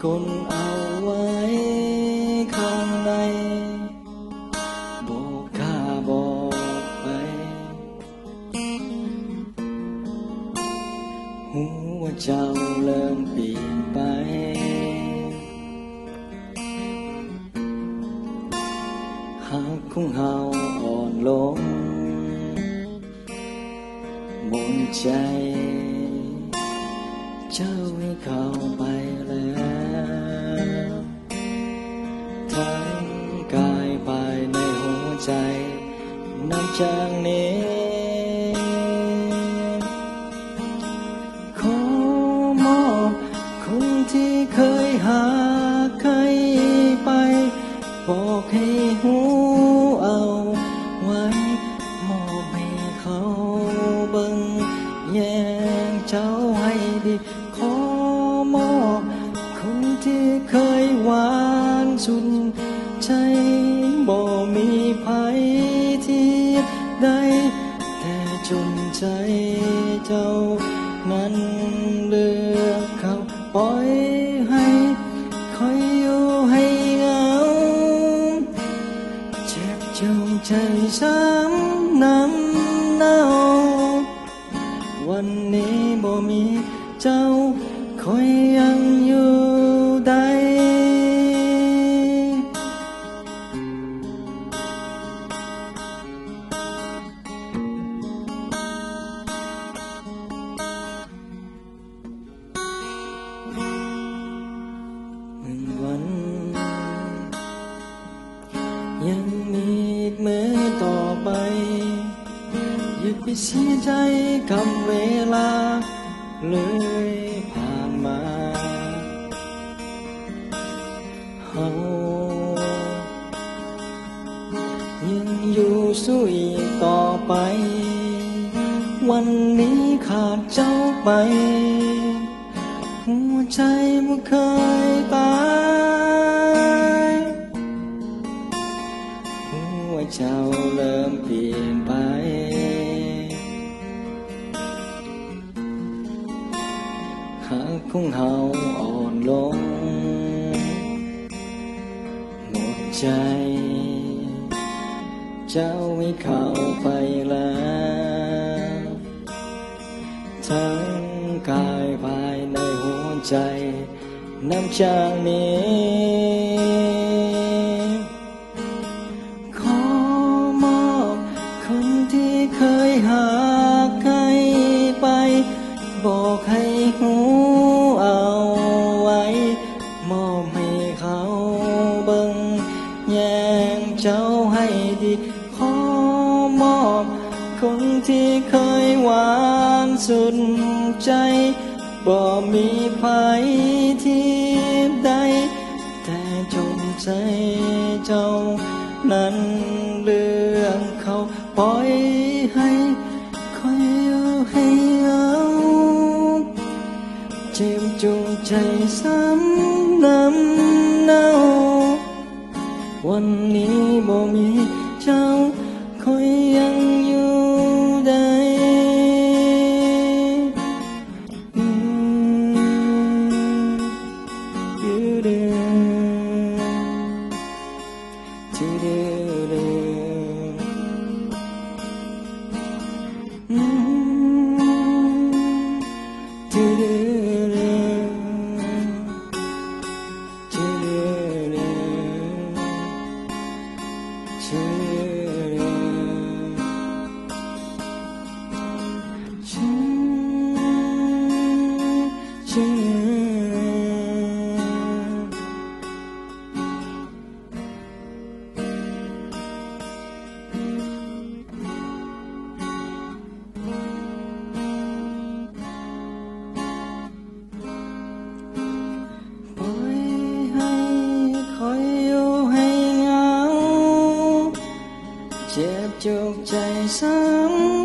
กลเอาไว้ข้างในบอกข้าบอกไปหัวเจ้าเริ่มเปลี่ยนไปหากของเฮาอ่อนลงหมดใจเจ้าให้เข้าไปแล้วทั้งกายภายในหัวใจนับจากนี้ขอมอบคนที่เคยหาใครไปบอกให้หูเอาไว้มอบให้เขาเบิ่งแยงเจ้าให้ดีขอมอบคนที่เคยหวานสุดใจบ่มีภัยที่ใดแต่จนใจเจ้านั้นเลือกเขาปล่อยให้คอยอยู่ให้เหงาเจ็บจนใจช้ำน้ำเน่าวันนี้บ่มีเจ้าคอยยังอยู่ได้วันยังมีอีกมื้อต่อไปอย่าไปเสียใจกับเวลาเลยผ่านมาเฮายังอยู่สู้อีกต่อไปวันนี้ขาดเจ้าไปหัวใจบ่เคยตายหัวเจ้าเริ่มเปลี่ยนไปหากของเฮาอ่อนลงหมดใจเจ้าไม่เข้าไปแล้วทั้งกายภายในหัวใจนับจากนี้ขอมอบคนที่เคยหาใครไปบอกให้หูเอาไว้มอบให้เขาเบิ่งแยงเจ้าให้ดีขอมอบคนที่เคยหวานสุดใจบ่มีภัยที่ใดแต่จงใจเจ้านั้นเลือกเขาปล่อยให้คอยอยู่ให้เอาเจ็บจงใจซ้ำน้ำเน่าวันนี้บ่มีเจ้าคอยยังอยู่ได้เจ็บจุกใจซ้